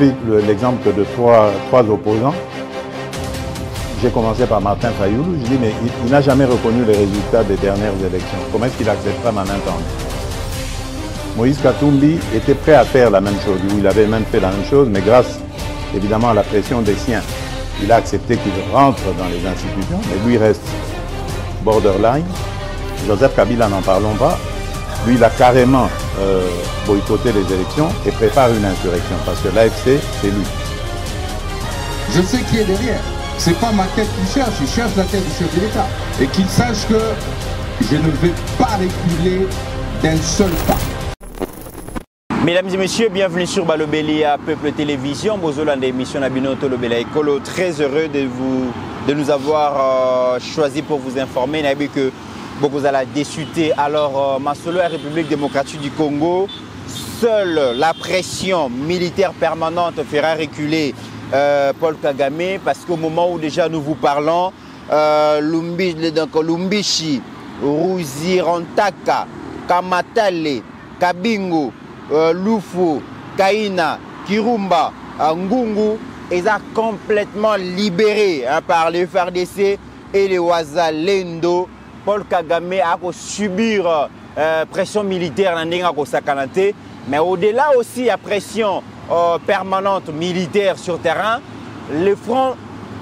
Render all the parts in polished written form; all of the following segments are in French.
pris l'exemple de trois opposants. J'ai commencé par Martin Fayoulou. Je dis, mais il n'a jamais reconnu les résultats des dernières élections. Comment est-ce qu'il acceptera ma main tendue? Moïse Katumbi était prêt à faire la même chose. Il avait même fait la même chose, mais grâce évidemment à la pression des siens, il a accepté qu'il rentre dans les institutions, mais lui reste borderline. Joseph Kabila, n'en parlons pas. Lui, il a carrément boycotté les élections et prépare une insurrection parce que l'AFC, c'est lui. Je sais qui est derrière. C'est pas ma tête qu'il cherche, il cherche la tête du chef de l'État. Et qu'il sache que je ne vais pas reculer d'un seul pas. Mesdames et messieurs, bienvenue sur Balobelia Peuple Télévision. Bozola d'émission Nabinoto Lobela Ekolo. Très heureux de nous avoir choisi pour vous informer. Nabi que beaucoup à la déchuté. Alors, Masolo, la République démocratique du Congo, seule la pression militaire permanente fera reculer Paul Kagame, parce qu'au moment où déjà nous vous parlons, Lumbishi, Ruzirantaka, Kamatale, Kabingo, Lufu, Kaina, Kirumba, Ngungu, ils ont complètement libéré par les FARDC et les Ouazalendo. Paul Kagame a subir pression militaire dans le mais au-delà aussi la pression permanente militaire sur terrain, le front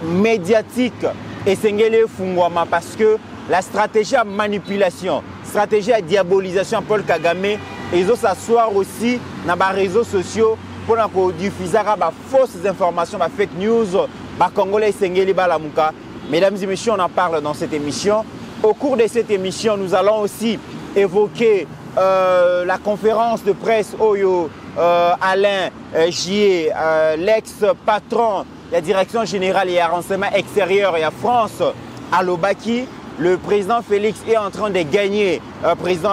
médiatique est Sengele Fungwama parce que la stratégie à manipulation, stratégie à diabolisation Paul Kagame, ils ont s'asseoir aussi dans les réseaux sociaux pour diffuser des fausses informations, des fake news, des Congolais Sengele Balamuka. Mesdames et messieurs, on en parle dans cette émission. Au cours de cette émission, nous allons aussi évoquer la conférence de presse Oyo Alain Gier, l'ex-patron de la direction générale et renseignement extérieur et à France, à Lobaki. Le président Félix est en train de gagner président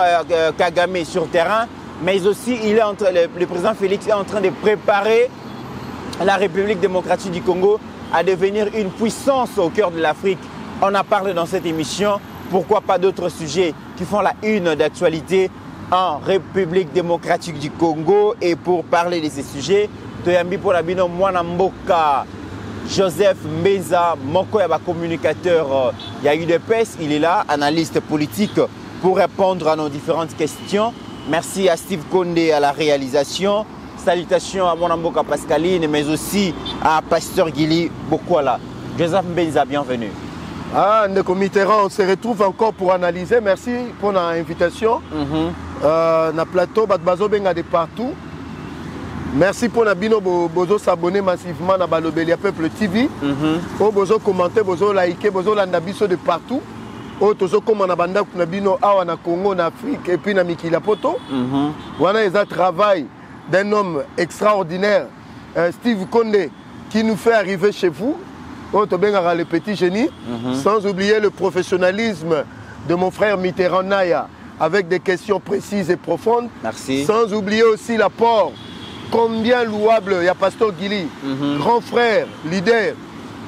Kagame sur terrain, mais aussi le président Félix est en train de préparer la République démocratique du Congo à devenir une puissance au cœur de l'Afrique. On en parle dans cette émission. Pourquoi pas d'autres sujets qui font la une d'actualité en République démocratique du Congo. Et pour parler de ces sujets, Toyambi pour Nabino Mwanamboka, Joseph Mbenza, Moko Yaba communicateur, il y a eu de PES, il est là, analyste politique, pour répondre à nos différentes questions. Merci à Steve Konde à la réalisation. Salutations à Mwanamboka Pascaline, mais aussi à Pasteur Gili Bokwala. Joseph Mbenza, bienvenue. Ah, Ndeko Mitterrand, on se retrouve encore pour analyser. Merci pour l'invitation. Na plateau, Bazo Benga de partout. Merci pour Nabino Bozo s'abonner massivement à Balobelia Peuple TV. Bozo commenter, Bozo liker, Bozo landabiso de partout. Tozo comme on a banda Nabino awa na Congo, en Afrique et puis na Mikila Poto. Voilà les travail d'un homme extraordinaire, Steve Konde, qui nous fait arriver chez vous. Le petit génie, sans oublier le professionnalisme de mon frère Mitterrand Naya, avec des questions précises et profondes. Merci. Sans oublier aussi l'apport combien louable, il y a Pasteur Gili, grand frère, leader,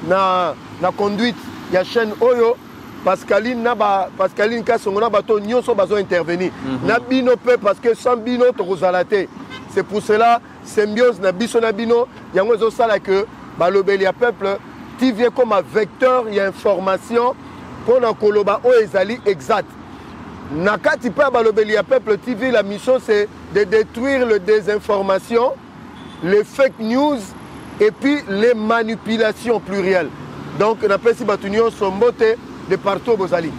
na conduite, il y a chaîne Oyo, Pascaline Kassongona Bato, Nyonso Bazo intervenir. Na bino peu parce que sans bino Torozalate. C'est pour cela, symbiose na biso na bino, yango zo sala que Balobelia Peuple qui vient comme un vecteur, il y a information pour un koloba o ezali exact. Nakati pa Balobelia Peuple TV, la mission c'est de détruire les désinformations, les fake news et puis les manipulations plurielles. Donc on appelle si Batunion Sombote de partout Bozali.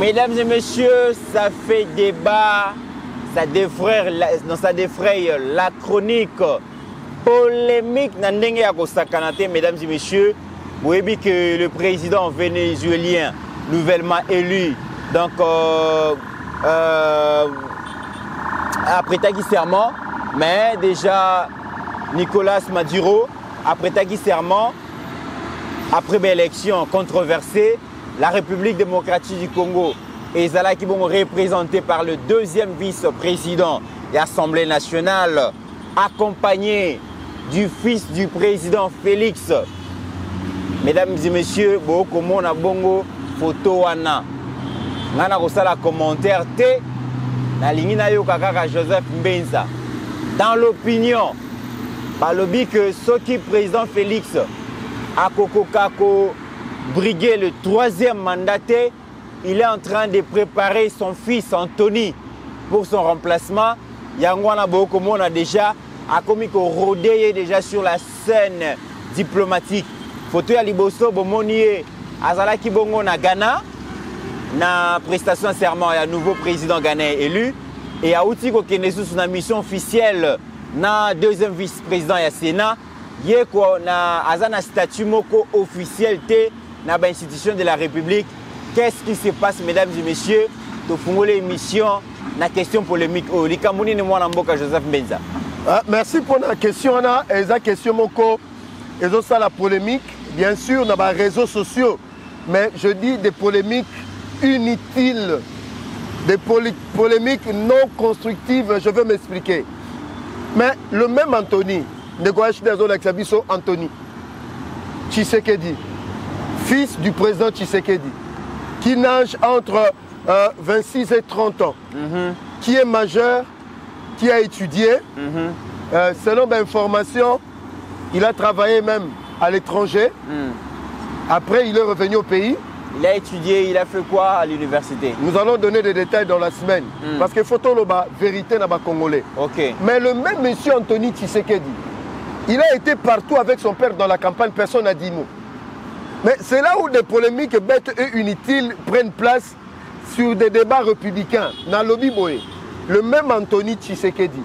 Mesdames et messieurs, ça fait débat, ça défraye la chronique polémique Nandenge Akosakanate, mesdames et messieurs. Vous voyez que le président vénézuélien nouvellement élu, donc après Tagui serment, mais déjà Nicolas Maduro, après Tagui serment, après l'élection controversée, la République démocratique du Congo et Zala qui vont représentés par le deuxième vice-président de l'Assemblée nationale, accompagné du fils du président Félix. Mesdames et messieurs, beaucoup de monde bongo photo wana. Nana kosala commentaire te na lingi na yo kaka Joseph Mbenza. Dans l'opinion balobi que ce qui président Félix a brigué le 3e mandat, il est en train de préparer son fils Anthony pour son remplacement. Yangwana Bokomo a déjà rodé déjà sur la scène diplomatique. Photo ya liboso bomonié azalaki bongo na Ghana na prestation de serment ya nouveau président ghanéen élu et a outi ko kende sous na mission officielle na deuxième vice-président ya Sénat yeko na azana statut moko officiel té na ba institution de la République. Qu'est-ce qui se passe, mesdames et messieurs? To fungole émission na question polémique o likamuni ne mwana mboka Joseph Mbenza. Merci pour la question ana eza question moko ezo ça la polémique bien sûr na ba réseaux sociaux mais je dis des polémiques inutiles, des polémiques non constructives, je veux m'expliquer. Mais le même Anthony, Anthony Tshisekedi, fils du président Tshisekedi, qui nage entre 26 et 30 ans, qui est majeur, qui a étudié, selon mes informations, il a travaillé même à l'étranger. Après, il est revenu au pays. Il a étudié, il a fait quoi à l'université? Nous allons donner des détails dans la semaine. Parce que photo loba vérité n'a pas congolais. Okay. Mais le même monsieur Anthony Tshisekedi, il a été partout avec son père dans la campagne, personne n'a dit mot. Mais c'est là où des polémiques bêtes et inutiles prennent place sur des débats républicains. Dans le lobby boy, le même Anthony Tshisekedi,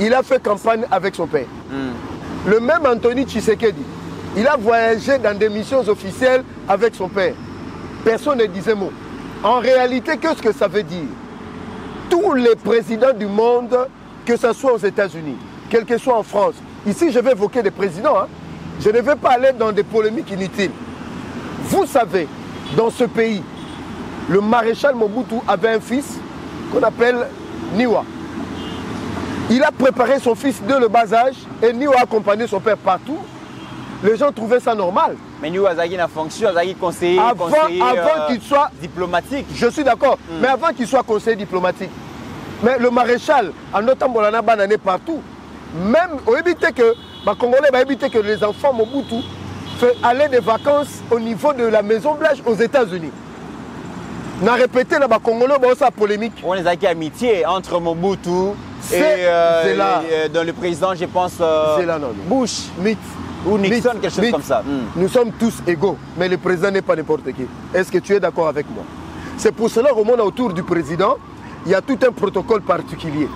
il a fait campagne avec son père. Le même Anthony Tshisekedi, il a voyagé dans des missions officielles avec son père. Personne ne disait mot. En réalité, qu'est-ce que ça veut dire? Tous les présidents du monde, que ce soit aux États-Unis, quel que soit en France, ici je vais évoquer des présidents, hein. Je ne vais pas aller dans des polémiques inutiles. Vous savez, dans ce pays, le maréchal Mobutu avait un fils qu'on appelle Niwa. Il a préparé son fils dès le bas âge et Niwa a accompagné son père partout. Les gens trouvaient ça normal. Mais Niwa a une fonction, il a conseiller, avant qu'il soit diplomatique. Je suis d'accord, mais avant qu'il soit conseiller diplomatique. Mais le maréchal, en notant Bolana Banané partout, même au éviter que les Congolais éviter que les enfants Mobutu allaient des vacances au niveau de la Maison Blanche aux États-Unis. On a répété là-bas Congolais, ça polémique. On a une amitié entre Mobutu et dans le président, je pense, Bush. Ou Nixon, quelque chose comme ça. Nous sommes tous égaux, mais le président n'est pas n'importe qui. Est-ce que tu es d'accord avec moi? C'est pour cela qu'au monde autour du président, il y a tout un protocole particulier.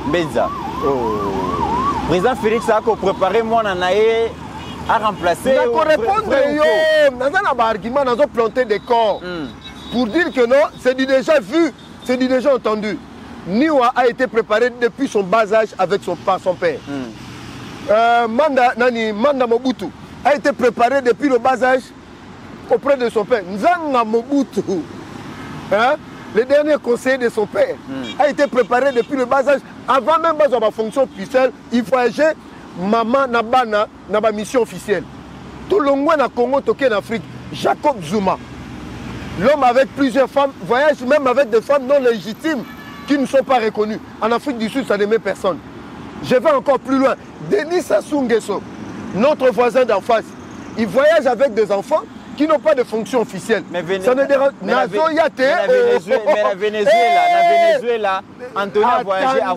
Benza. Le président Félix a préparé mon anaïe à remplacer. Nous répondre, nous avons un argument, nous avons planté des corps pour dire que non, c'est du déjà vu, c'est du déjà entendu. Niwa a été préparé depuis son bas âge avec son père. Manda Mobutu a été préparé depuis le bas âge auprès de son père. Nzanga Mobutu, hein, le dernier conseiller de son père, a été préparé depuis le bas âge. Avant même sa fonction officielle, il voyageait maman Nabana dans ma mission officielle. Tout le monde na Congo, toqué en Afrique, Jacob Zuma, l'homme avec plusieurs femmes, voyage même avec des femmes non légitimes qui ne sont pas reconnues. En Afrique du Sud, ça n'aimait personne. Je vais encore plus loin. Denis Sassou Nguesso, notre voisin d'en face, il voyage avec des enfants qui n'ont pas de fonction officielle. Ça ne dérange pas. Mais la Venezuela, Anthony a voyagé à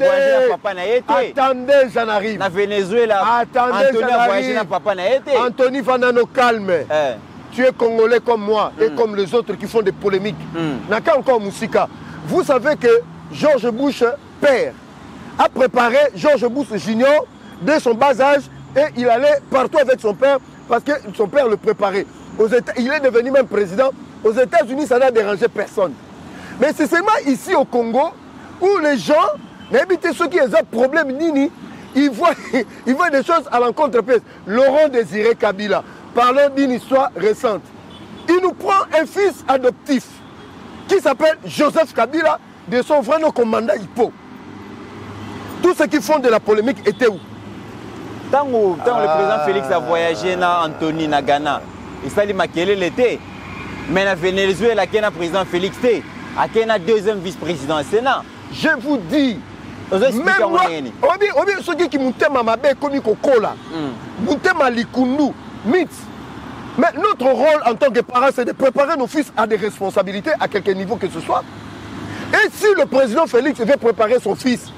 Papa Naïté. Attendez, j'en arrive. La Venezuela, Anthony a voyagé à Papa Naïté. Anthony Vanano, calme. Tu es congolais comme moi et comme les autres qui font des polémiques. Naka encore Moussika. Vous savez que George Bush, père, a préparé George Bush Junior dès son bas âge et il allait partout avec son père parce que son père le préparait. Il est devenu même président. Aux États-Unis, ça n'a dérangé personne. Mais c'est seulement ici au Congo où les gens, n'habitent ceux qui ont un problème nini, ils voient des choses à l'encontre-pièce. Laurent Désiré Kabila, parlons d'une histoire récente. Il nous prend un fils adoptif qui s'appelle Joseph Kabila, de son vrai nom commandant Hippo. Tous ceux qui font de la polémique étaient où? Tant le président Félix a voyagé dans Anthony, na Ghana, il s'est dit qu'il était. Mais dans Venezuela, il y a un président Félix, il y a un deuxième vice-président au Sénat. Je vous dis, Même moi, obi ceux qui mutema mabe comme kokola. Mutema likundu, mythe. Mais notre rôle en tant que parents, c'est de préparer nos fils à des responsabilités à quelque niveau que ce soit. Et si le président Félix veut préparer son fils,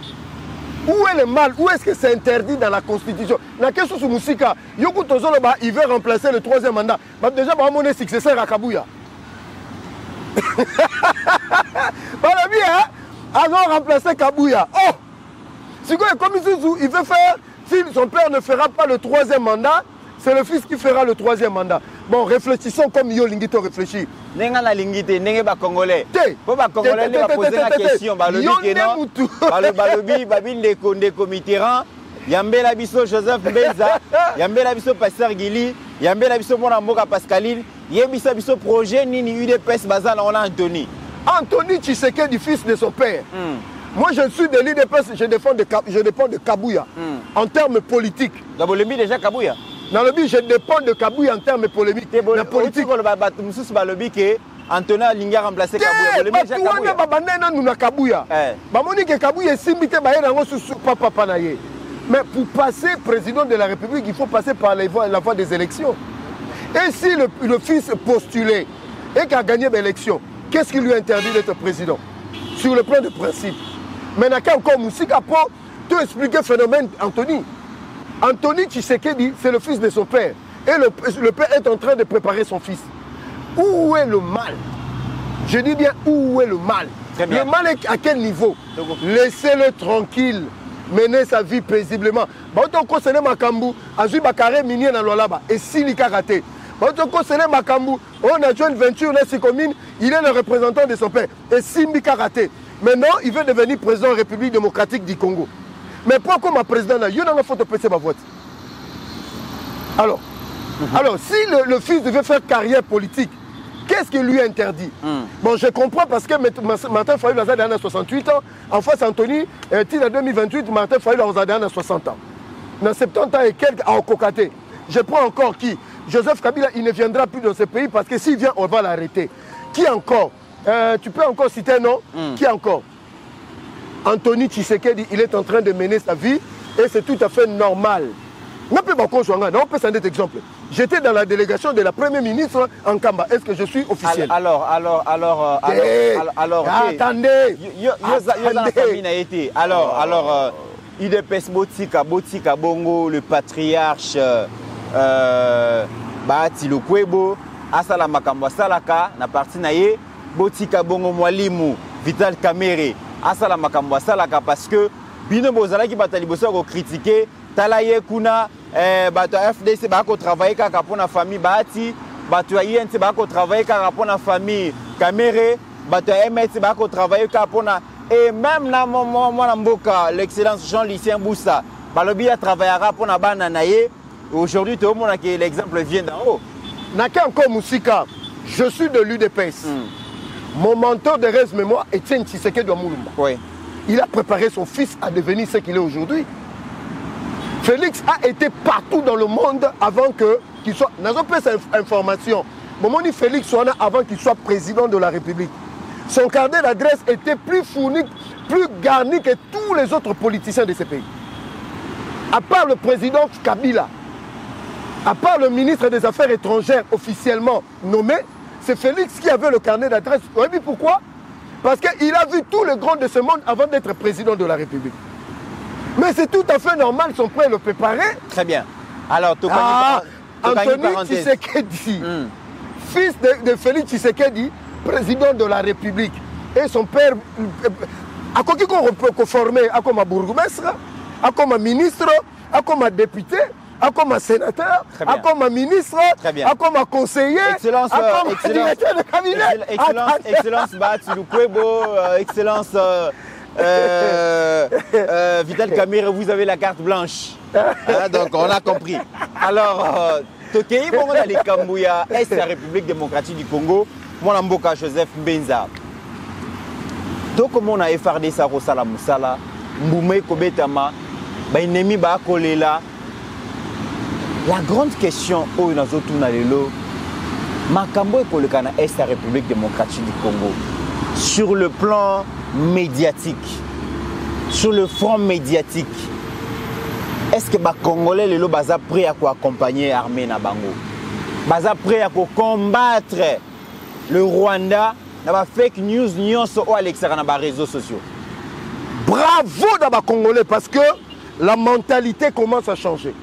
où est le mal? Où est-ce que c'est interdit dans la Constitution? Dans quel sous Moussika, Yoko Tozolo, il veut remplacer le 3e mandat. Déjà, mon successeur à Kabouya. Voilà bien, alors remplacer Kabouya. Oh! Si comme il veut faire, si son père ne fera pas le 3e mandat, c'est le fils qui fera le 3e mandat. Bon, réfléchissons comme Yo Lingito réfléchit. Nenga na lingité, nenga ba congolais. Pour ba congolais, ne va poser la question. Balobi kenon. Balobi, babine de comiteran. Yambe la biso Joseph Mbeza. Yambe la biso Pasteur Gili. Yambe la biso Mona Mboka Pascaline. Yebisa biso projet nini UDPS bazala on a Anthony. Anthony Tshisekedi, fils de son père. Moi, je suis de l'UDPS, je dépends de Kabouya. En termes politiques. Dans le but déjà Kabouya. Dans le but, je dépends de Kabouya en termes polémiques. La politique, Anthony Linga remplacé Kabouya. Mais pour passer président de la République, il faut passer par la voie des élections. Et si le fils postulé et qui a gagné l'élection, qu'est-ce qui lui interdit d'être président? Sur le plan de principe. Mais n'a qu'à encore Moussika pour te expliquer le phénomène, Anthony. Anthony Tshisekedi, c'est le fils de son père. Et le père est en train de préparer son fils. Où est le mal? Je dis bien, où est le mal? Le mal est à quel niveau? Laissez-le tranquille, mener sa vie paisiblement. Et s'il y a raté, on a joué une venture, il est le représentant de son père. Et s'il y a raté, maintenant il veut devenir président de la République démocratique du Congo. Mais pourquoi ma président il y a une photo de ma voix? Alors, si le fils devait faire carrière politique, qu'est-ce qui lui interdit? Bon, je comprends parce que Martin Fayulu a 68 ans. En face, Anthony, en 2028, Martin Fayulu a 60 ans. Dans 70 ans et quelques à Okokaté. Je prends encore qui? Joseph Kabila, il ne viendra plus dans ce pays parce que s'il vient, on va l'arrêter. Qui encore? Tu peux encore citer un nom? Qui encore? Anthony Tshisekedi, il est en train de mener sa vie et c'est tout à fait normal. On peut s'en être exemple. J'étais dans la délégation de la première ministre en Kamba. Est-ce que je suis officiel? Alors, attendez. Alors, UDPS Botika Bongo, le patriarche Bahati Lukwebo, Asala Makambo Salaka, na parti naye, Botika Bongo Mwalimu, Vital Kamere, Asala Makambo Salaka, parce que Bino Bozala qui batali bossa ko critiquer, Talaye Kuna, bato FDC bako travailler kaka pour la famille Bahati, bato INC bako travailler kaka pour la famille Kamere, bato MS bako travailler kaka pour na. Et même na mon mboka, l'excellence Jean-Lucien Boussa, balobi a travaillera pour na bananaye. Aujourd'hui, tout le monde a que l'exemple vient d'en haut. Naka encore Moussika, je suis de l'UDPS. Mon mentor de reste mémoire est Etienne Tshisekedi Moulumba. Oui. Il a préparé son fils à devenir ce qu'il est aujourd'hui. Félix a été partout dans le monde avant qu'il soit. Nous avons pas cette information. Moment dit Félix soit là avant qu'il soit président de la République. Son carnet d'adresse était plus fourni, plus garni que tous les autres politiciens de ce pays. À part le président Kabila, à part le ministre des Affaires étrangères officiellement nommé, c'est Félix qui avait le carnet d'adresse. Vous savez pourquoi? Parce qu'il a vu tous les grands de ce monde avant d'être président de la République. Mais c'est tout à fait normal, son frère le préparait. Très bien. Alors, Anthony Tshisekedi, fils de Félix Tshisekedi, président de la République, et son père, à quoi qu'on peut former, à comme bourgmestre, à comme ministre, à comme député, à comme sénateur, à comme ministre, à comme conseiller, excellence, à comme directeur de cabinet. Excellence Bahati Lukwebo, excellence Vital Kamere, vous avez la carte blanche. Donc on a compris. Alors, Tokei Bongola les Kambouya, est la République démocratique du Congo, mon Mboka Joseph Mbenza. Donc comme on a FRD Sarosala Moussala, Mboumé Kobetama, Bainemi Bakolela. La grande question où nous avons tourné l'élo, Makambo et Kolekana est la République démocratique du Congo. Sur le plan médiatique, sur le front médiatique, est-ce que les Congolais les sont prêts à accompagner l'armée na bango? Baza prêts à combattre le Rwanda dans les fake news ou à l'extérieur dans les réseaux sociaux? Bravo dans les Congolais parce que la mentalité commence à changer.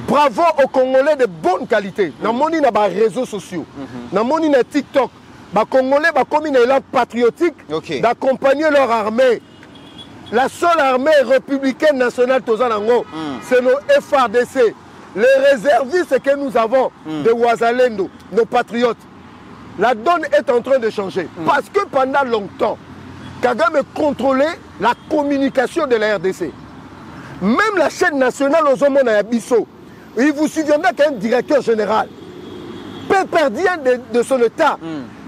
Bravo aux Congolais de bonne qualité. Dans les réseaux sociaux, dans les TikTok, les Congolais ont un élan patriotique d'accompagner leur armée. La seule armée républicaine nationale Tozanango, c'est nos FARDC. Les réservistes que nous avons de Ouazalendo, nos patriotes. La donne est en train de changer. Parce que pendant longtemps, Kagame contrôlait la communication de la RDC. Même la chaîne nationale aux hommes à Abisso, il vous souviendra qu'un directeur général, peu perdien de son état,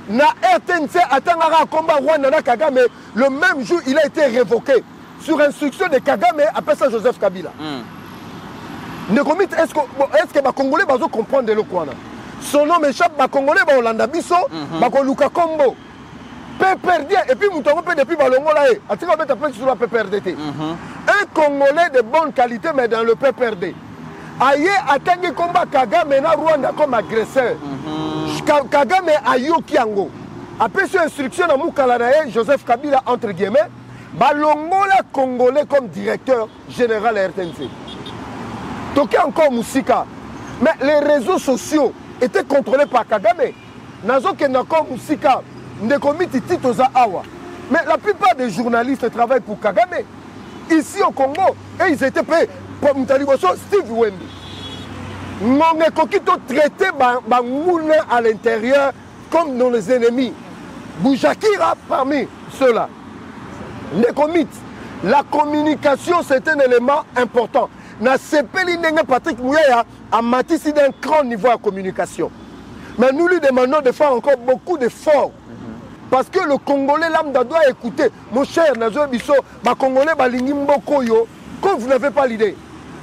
na RTNC attendra combat Rwanda Kagame, le même jour il a été révoqué sur instruction de Kagame après ça Joseph Kabila. Est-ce que les Congolais vont comprendre de l'Okwana? Son nom échappe, les Congolais vont Hollanda Bisso, Luka Kombo. Perdien, et puis nous avons depuis Balongola, sur la PPRDT. Un Congolais de bonne qualité, mais dans le PPRD. Aïe, attendez combat Kagame na Rwanda comme agresseur. Kagame a Yokiango. Après cette instruction à Moukalanae, Joseph Kabila, entre guillemets, Balongola Congolais comme directeur général à RTNC. Toké encore Moussika. Mais les réseaux sociaux étaient contrôlés par Kagame. Nazo Kenako Moussika, Ndekomiti Titoza Awa. Mais la plupart des journalistes travaillent pour Kagame. Ici au Congo, et ils étaient payés pour Moutaliboso, Steve Wemby. Nous avons traité Bangouna à l'intérieur comme nos ennemis. Boujakira parmi ceux-là. La communication, c'est un élément important. Na sepeli ndenge Patrick Mouyaya a matissé d'un grand niveau de communication. Mais nous lui demandons de faire encore beaucoup d'efforts. Parce que le Congolais lambda doit écouter. Mon cher Nazo Bisso, les Congolais balingi mboko yo, comme vous n'avez pas l'idée.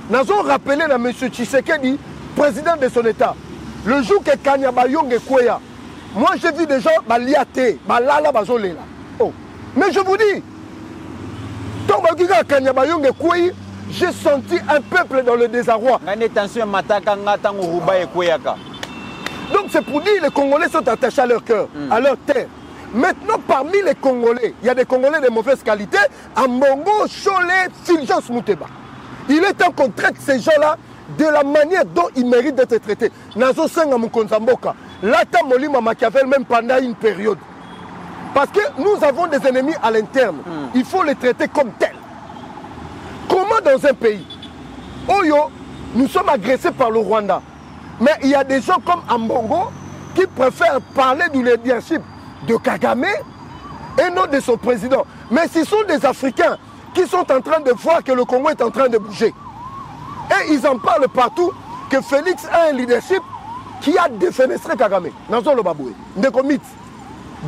Nazo rappelé à M. Tshisekedi, président de son État, le jour que Kanya Bayong et Kouya, moi j'ai vu des gens baliate, balala bazolela. Oh. Mais je vous dis, tant que Kanya Bayong et Kouya, j'ai senti un peuple dans le désarroi. Donc c'est pour dire que les Congolais sont attachés à leur cœur, à leur terre. Maintenant, parmi les Congolais, il y a des Congolais de mauvaise qualité. Ambongo, Cholet, Fulgence Mouteba. Il est temps qu'on traite ces gens-là de la manière dont ils méritent d'être traités. Nazo Senga Mukonzamboka. Lata Molima Machiavel, même pendant une période. Parce que nous avons des ennemis à l'interne. Il faut les traiter comme tels. Comment dans un pays, Oyo, nous sommes agressés par le Rwanda. Mais il y a des gens comme Ambongo qui préfèrent parler du leadership de Kagame et non de son président. Mais ce sont des Africains qui sont en train de voir que le Congo est en train de bouger. Et ils en parlent partout que Félix a un leadership qui a défenestré Kagame.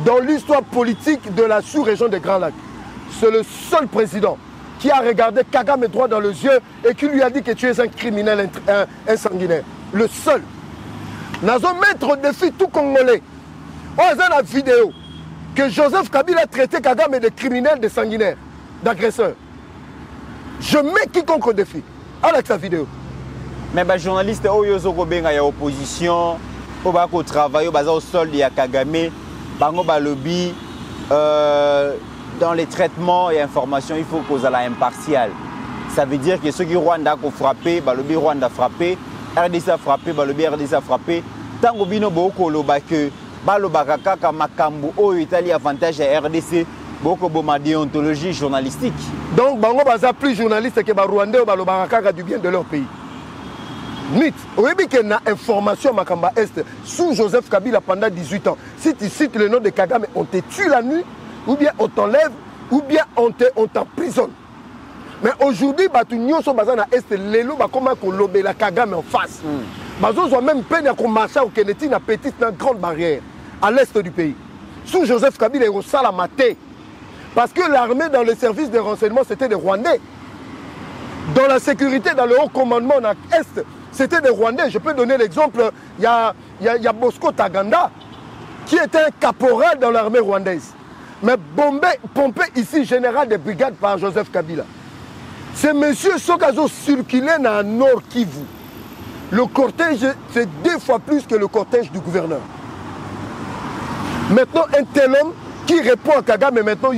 Dans l'histoire politique de la sous-région des Grands Lacs, c'est le seul président qui a regardé Kagame droit dans les yeux et qui lui a dit que tu es un criminel insanguinaire. Le seul. Nous allons mettre au défi tout Congolais. On a la vidéo que Joseph Kabila a traité Kagame de criminel, de sanguinaire, d'agresseur. Je mets quiconque au défi. Avec sa vidéo. Mais les journalistes, ils sont en opposition, ils travaillent au sol de Kagame, ils lobby. Dans les traitements et informations, il faut qu'on soit impartial. Ça veut dire que ceux qui Rwanda ont frappé, le lobby Rwanda a frappé, RDC a frappé, le lobby RDC a frappé. Tant que bino boko loba que baloba kaka makambu o Italie avantage à RDC, boko boma déontologie journalistique. Donc bango baza plus journaliste que ba Rwandais ou baloba kaka du bien de leur pays. Mythe. Vous voyez qu'il y a une information Makamba Est sous Joseph Kabila pendant 18 ans. Si tu cites le nom de Kagame, on te tue la nuit, ou bien on t'enlève, ou bien on t'emprisonne. Mais aujourd'hui, nous sommes à Est, les loups, comment on lobe la Kagame en face. Nous avons même peine à marcher au Kennedy, une petite, une grande barrière à l'Est du pays. Sous Joseph Kabila, il y a la maté. Parce que l'armée dans le service de renseignement, c'était des Rwandais. Dans la sécurité, dans le haut commandement à Est, c'était des Rwandais. Je peux donner l'exemple, il y a Bosco Taganda, qui était un caporal dans l'armée rwandaise. mais pompé ici, général de brigade par Joseph Kabila. C'est monsieur Sokazo circulé dans le Nord Kivu. Le cortège, c'est 2 fois plus que le cortège du gouverneur. Maintenant, un tel homme qui répond à Kagame, mais maintenant,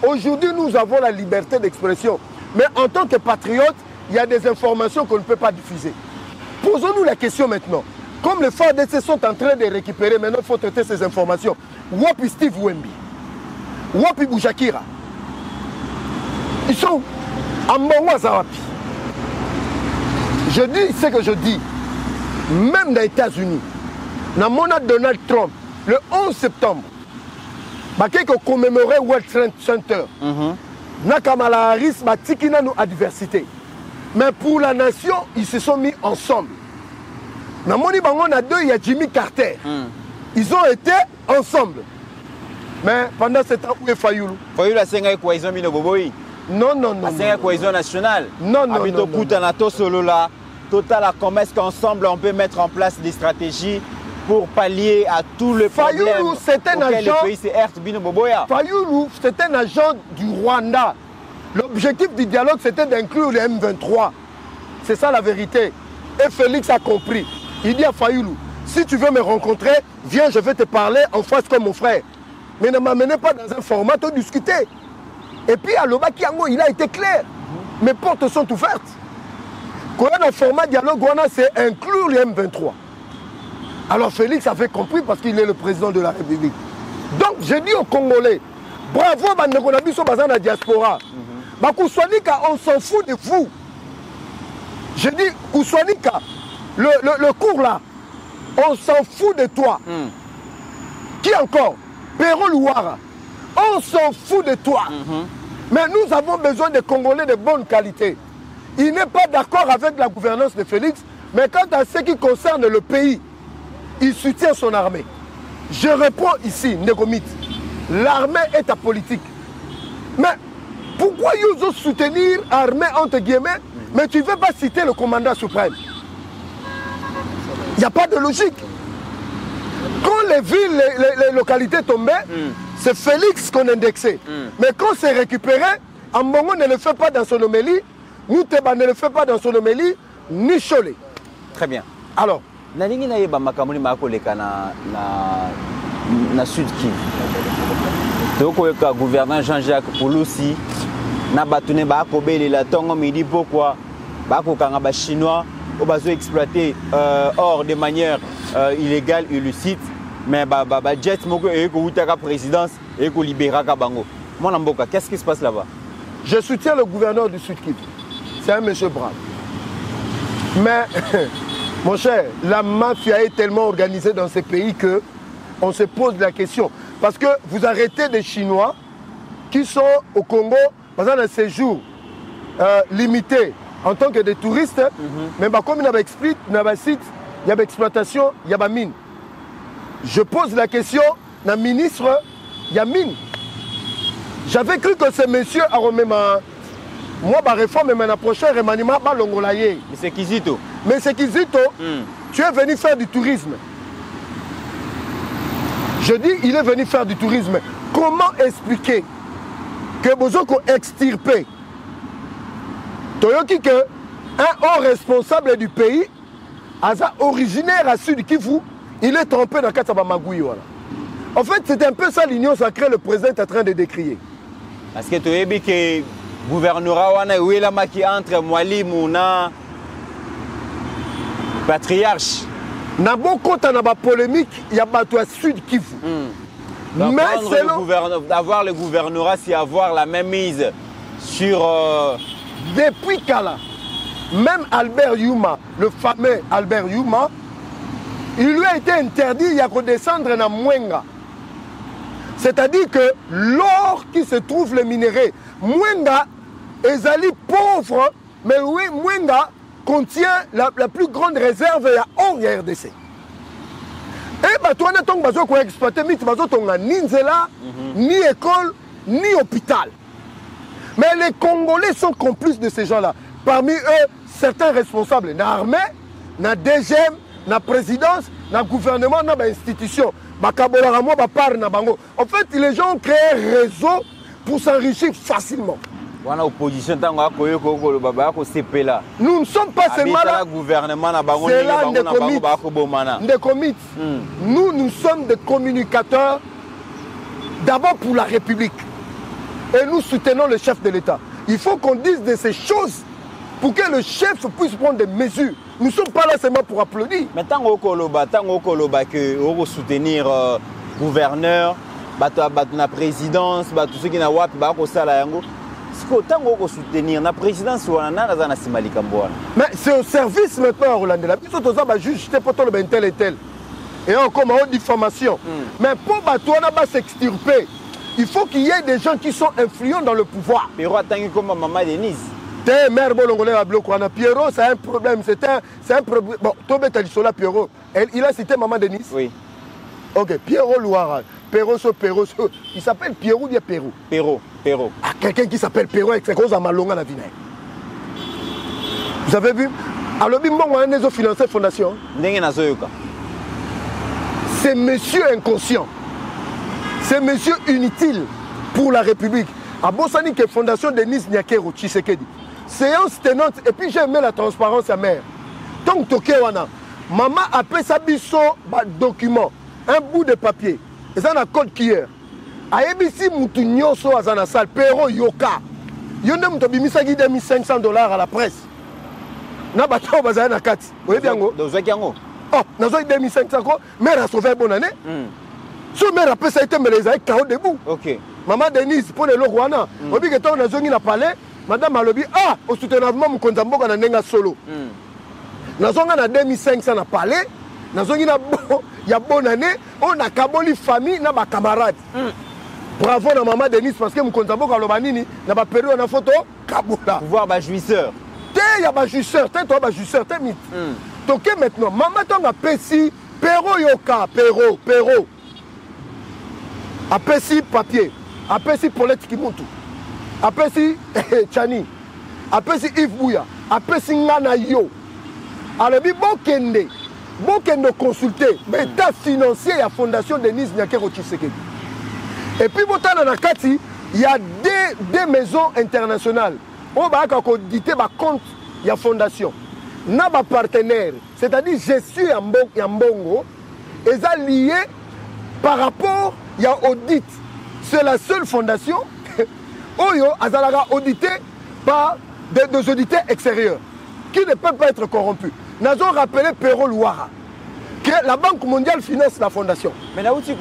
aujourd'hui, nous avons la liberté d'expression. Mais en tant que patriote, il y a des informations qu'on ne peut pas diffuser. Posons-nous la question maintenant. Comme les FARDC sont en train de récupérer, maintenant, il faut traiter ces informations. Wapi Steve Wembi, Wapi Boujakira, ils sont en Mongwazawapi. Je dis ce que je dis. Même dans les États-Unis, dans mon Donald Trump, le 11 septembre, il faut commémorer World Trade Center. Kamala Harris a nos adversités. Mais pour la nation, ils se sont mis ensemble. Dans mon deux, il y a Jimmy Carter. Ils ont été ensemble. Mais pendant ce temps, où est Fayoulou? Fayoulou a une cohésion Boboï. Non, non, non. C'est une cohésion nationale. Non, non, non. Total, comment est-ce qu'ensemble on peut mettre en place des stratégies pour pallier à tout le problème Fayoulou, c'est un agent. Le pays se heurte, Fayoulou, c'est un agent du Rwanda. L'objectif du dialogue, c'était d'inclure les M23. C'est ça la vérité. Et Félix a compris. Il dit à Fayoulou, si tu veux me rencontrer, viens, je vais te parler en face comme mon frère. Mais ne m'amenez pas dans un format pour discuter. Et puis à Loba Kiango, il a été clair. Mes portes sont ouvertes. Quand on a un format dialogue, c'est inclure les M23. Alors Félix avait compris parce qu'il est le président de la République. Donc j'ai dit aux Congolais, bravo, Bandekonabiso Bazan la diaspora. Kouswanika, on s'en fout de vous. J'ai dit, Kouswanika, le cours là, on s'en fout de toi. Qui encore? Perro Louara, on s'en fout de toi. Mais nous avons besoin de Congolais de bonne qualité. Il n'est pas d'accord avec la gouvernance de Félix, mais quant à ce qui concerne le pays, il soutient son armée. Je réponds ici, Négomite, l'armée est apolitique. Mais pourquoi ils osent soutenir l'armée entre guillemets, mais tu ne veux pas citer le commandant suprême? Il n'y a pas de logique. Quand les villes, les localités tombaient, c'est Félix qu'on indexait. Mais quand c'est récupéré, Ambongo ne le fait pas dans son homélie, Mouteba ne le fait pas dans son homélie, ni Cholé. Très bien. Alors, Nalingi na yeba makamuni makoleka na Sud Kivu. Toko yoka gouverneur Jean-Jacques Pouloussi na batune ba kobele la tongo midi pourquoi ba ko kanga ba chinois au bazo exploiter or de manière illégale illicite mais ba jet moko e ko utaka présidence et ko libéra ka bango. Mon amboka, qu'est-ce qui se passe là-bas? Je soutiens le gouverneur du Sud Kivu. C'est un monsieur brave. Mais mon cher, la mafia est tellement organisée dans ces pays que on se pose la question. Parce que vous arrêtez des Chinois qui sont au Congo, par exemple, un séjour limité en tant que des touristes, mais comme il y a expliqué, il y a site, il y a exploitation, il y a mine. Je pose la question, le ministre, il y a mine. J'avais cru que ce monsieur a remis moi, ma réforme, mais la prochaine remaniement, mais c'est Kizito. Mais c'est Kizito, tu es venu faire du tourisme. Je dis, il est venu faire du tourisme. Comment expliquer que Bozoko extirpé Toyoki que un haut responsable du pays, originaire à Sud Kivu, il est trompé dans Katsaba Magoui. Voilà. En fait, c'est un peu ça l'union sacrée, le président est en train de décrier. Parce que tu as dit que le gouvernorat qui entre Moualim na patriarche. Na beaucoup de polémique, il y a battu à Sud Kivu. Mais avoir le gouvernorat, c'est avoir la même mise sur... Depuis Kala, même Albert Yuma, le fameux Albert Yuma, il lui a été interdit, il y a qu'à descendre dans Mwenga. C'est-à-dire que l'or qui se trouve, les minéraux, Mwenga est pauvre, mais oui, Mwenga contient la plus grande réserve hors RDC. Et bah, toi, tu as exploité, tu as ni nzela, ni école, ni hôpital. Mais les Congolais sont complices de ces gens-là. Parmi eux, certains responsables, dans l'armée, dans la DGM, dans la présidence, dans le gouvernement, dans l'institution. bakabola moi ba part na bango. En fait, les gens ont créé un réseau pour s'enrichir facilement. Wana opposition tango akoyo ko baba ko sepela. Nous ne sommes pas seulement là gouvernement na bango c'est là des comités. Nous sommes des communicateurs d'abord pour la République. Et nous soutenons le chef de l'État. Il faut qu'on dise de ces choses pour que le chef puisse prendre des mesures. Nous ne sommes pas là seulement pour applaudir. Mais tant que que soutenir gouverneur, la présidence, tous ceux qui n'ont pas soutenir la présidence mais c'est au service maintenant Roland de la juge pour le tel et tel. Et encore ma haute diffamation. Mais pour s'extirper, il faut qu'il y ait des gens qui sont influents dans le pouvoir. Pierrot attend comme maman Denise. Pierrot, c'est un problème. C'est un problème. Bon, Pierrot. Il a cité maman Denise. Oui. Ok, Pierrot Louara. Pierrot. Il s'appelle Pierrot ou bien Pierrot? Pierrot. Ah, quelqu'un qui s'appelle Pierrot avec ses causes à Malonga la vinaigre. Vous avez vu? Alors, on a une financé fondation. C'est monsieur inconscient. C'est monsieur inutile pour la République. À Bossani, que Fondation Denise Nyakero Tshisekedi. Séance tenante, et puis j'ai aimé la transparence à mère. Donc, Tokewana, maman a fait sa biso document, un bout de papier. Et ça, on a code qui est. A ebisi mutu nyoso azana sal pero yoka. Yonde mutu bimisaki $2500 à la presse. Na bato bazana na kati. Oye biango. Oh, nazo $2500 ko, mère a sauvé bonne année. So mère a fait ça été mais les a KO debout. OK. Maman Denise pour le Rwanda. Obi que ton nazongi na palais, madame Alobi ah, au soutenavement mu konzamboka na nenga solo. Nazonga na $2500 na palais, nazongi na ya bonne année, on a kaboli famille na ba camarades. Bravo na maman Denise parce que Mkonzamboka lobanini na ba période na photo kabola. Pouvoir ba jouisseur. Té ya ba jouisseur, té toi ba jouisseur, té mit. Donc maintenant maman tonga pesi pero yoka, pero. Apesi papier, apesi Paulette Kimuntu. Apesi Chani. Apesi Yves Bouya, apesi ngana yo. Alors bi bokende consulter l'état financier à Fondation Denise Nyakero Tshisekedi. Et puis, il y a des maisons internationales. On va auditer le compte de la fondation. Il y a des partenaires, c'est-à-dire gestion en Bongo, et ça lié par rapport à l'audit. C'est la seule fondation qui est auditée par des auditeurs extérieurs qui ne peuvent pas être corrompus. Nous avons rappelé Pero Louara que la Banque mondiale finance la fondation. Mais là où tu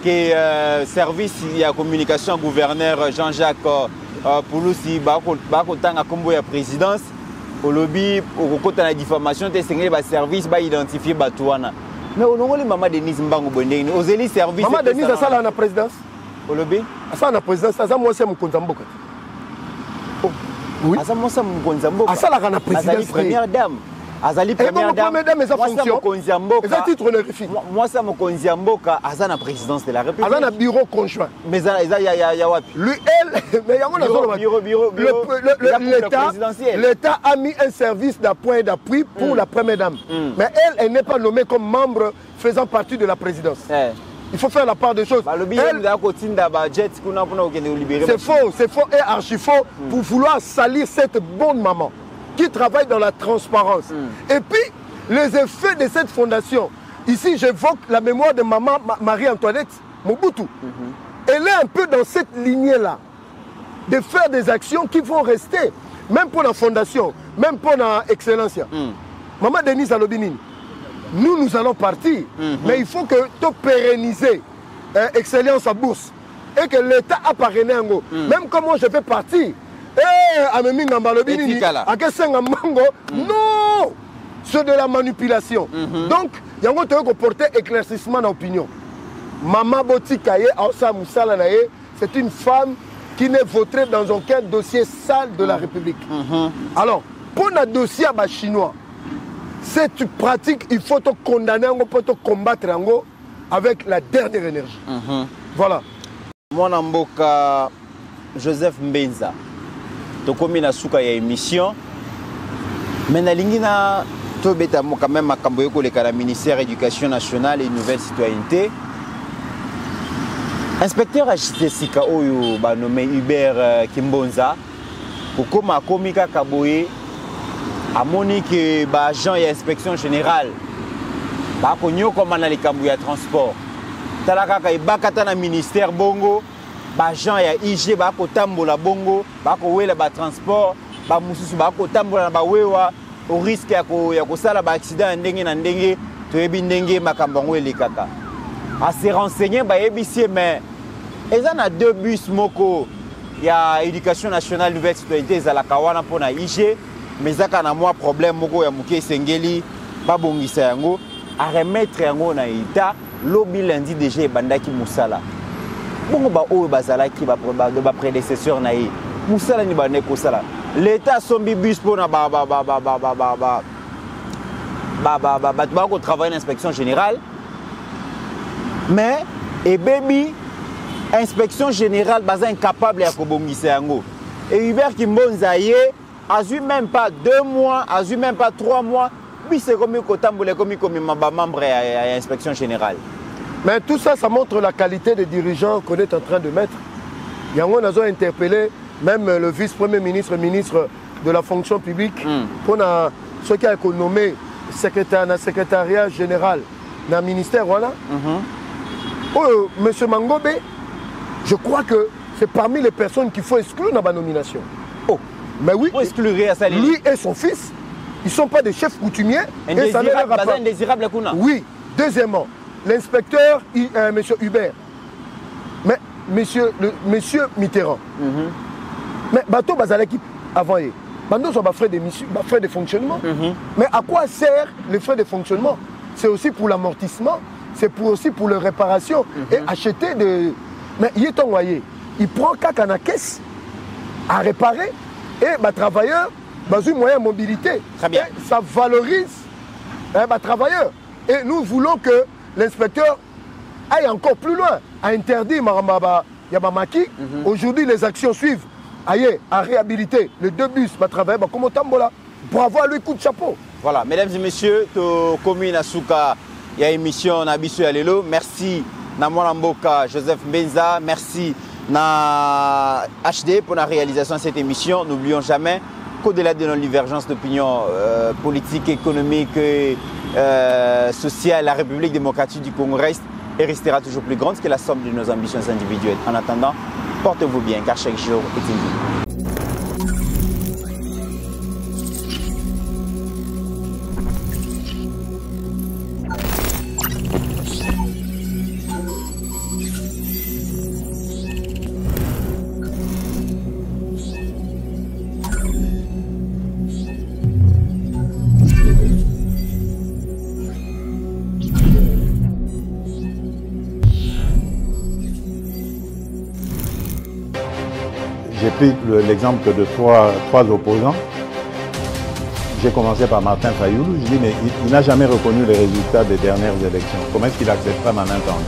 que service de communication gouverneur Jean-Jacques Pouloussi bakotanga kombo ya présidence au lobby au côté la diffamation te sengeli ba service ba identifier batouana mais au nongoli maman Denise Mbango Bondeni ozeli service maman Denise a ça là na présidence au lobby ça na présidence ça moi c'est Mkonzamboka oui ça moi c'est Mkonzamboka ça là na présidence première dame Azali première dame ça titre honorifique. Moi ça mon Konziamboka Azana présidence de la République. Azana bureau conjoint. Mais ça ya wapi. Lui elle mais yango l'État a mis un service d'appoint d'appui pour la première dame. Mais elle n'est pas nommée comme membre faisant partie de la présidence. Il faut faire la part des choses. C'est faux et archi faux pour vouloir salir cette bonne maman qui travaille dans la transparence. Et puis, les effets de cette fondation. Ici, j'évoque la mémoire de maman Marie-Antoinette Mobutu. Elle est un peu dans cette lignée-là, de faire des actions qui vont rester, même pour la fondation, même pour la excellence. Maman Denise Alobinine, nous allons partir, mais il faut que tu pérenniser excellence à bourse et que l'État a parrainé un mot. Même comme moi je fais partir, non, c'est de la manipulation. Donc, il y a un porter éclaircissement d'opinion. Maman Botikaye, c'est une femme qui n'est vautrée dans aucun dossier sale de la République. Alors, pour un dossier chinois, cette pratique, il faut te condamner, il faut te combattre avec la dernière énergie. Voilà. Mon amboka Joseph Mbenza. Tokomi na suka ya émission mais nalingi na tout bêtement quand même à Camboyoko, le ministère de l'Éducation nationale et Nouvelle Citoyenneté. Inspecteur HTSika Oyo, nommé Hubert Kimbonza, pour comment Komika Kaboye, a monique agent et inspection générale, ba konyo comme na les Camboya transport. Talaka ka ibakata na ministère bongo, ba agent ya IG ba ko tambola bongo, ba ko wela ba transport, ba mususu ba ko tambola na ba wewa au risque ya ko sala ba accident ndenge na ndenge, to yebi ndenge makambo ngwele kaka. A se renseigner ba yebisie mais ils ont 2 bus moko, il y a Éducation nationale Nouvelle Citoyenneté za kawana pour na IG, mais ça kana moi problème moko ya muke sengeli ba bongisa yango a remettre yango na ita lobby lundi déjà bandaki musala. Bongo ba o bazala ki ba prédécesseur na yi. Musala ni ba neko sala. L'état sombi bus pour na ba ko travailler l'inspection générale. Mais et baby inspection générale baza incapable ya kobongisa yango. Et Hubert Kimbonza ye a eu même pas 2 mois, a eu même pas 3 mois, puis c'est comme membre à l'inspection générale. Mais tout ça, ça montre la qualité des dirigeants qu'on est en train de mettre. Yango nous a interpellé même le vice-premier ministre, ministre de la fonction publique, pour ceux qui ont nommé secrétariat général dans le ministère. Voilà. Monsieur Mangobe, je crois que c'est parmi les personnes qu'il faut exclure dans la nomination. Oh, mais oui, lui et son fils, ils ne sont pas des chefs coutumiers. Indésirable. Oui. Deuxièmement, l'inspecteur, monsieur Hubert, mais monsieur Mitterrand. Mais bateau l'équipe avant hier. Bateau sont frais de fonctionnement. Mais à quoi sert les frais de fonctionnement? C'est aussi pour l'amortissement, c'est aussi pour la réparation et acheter de. Mais il est envoyé. Il prend caca dans la caisse à réparer et les travailleurs dans une moyen de mobilité. Très bien. Et ça valorise les travailleurs. Et nous voulons que l'inspecteur aille encore plus loin, à interdire Yamamaki. Aujourd'hui, les actions suivent. Aïe, à réhabiliter les 2 bus, travailler comme au Tambola, pour avoir le coup de chapeau. Voilà, mesdames et messieurs, to commune Asuka, il y a émission Nabisu Alelo. Merci Namona Mboka, Joseph Benza, merci na HD pour la réalisation de cette émission. N'oublions jamais qu'au-delà de nos divergences d'opinion politique, économique, sociale, la République démocratique du Congo reste et restera toujours plus grande que la somme de nos ambitions individuelles. En attendant, portez-vous bien car chaque jour est une vie. J'ai pris l'exemple de trois opposants. J'ai commencé par Martin Fayoulou. Je dis, mais il n'a jamais reconnu les résultats des dernières élections. Comment est-ce qu'il acceptera ma main tendue?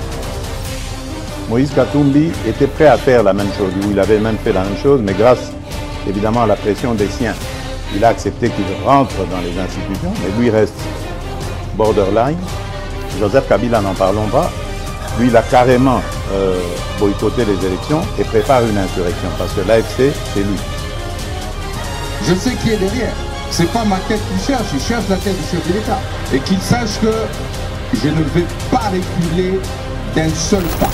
Moïse Katumbi était prêt à faire la même chose. Il avait même fait la même chose, mais grâce évidemment à la pression des siens, il a accepté qu'il rentre dans les institutions, mais lui reste borderline. Joseph Kabila, n'en parlons pas. Lui, il a carrément boycotté les élections et prépare une insurrection parce que l'AFC, c'est lui. Je sais qui est derrière. C'est pas ma tête qu'il cherche, il cherche la tête du chef de l'État. Et qu'il sache que je ne vais pas reculer d'un seul pas.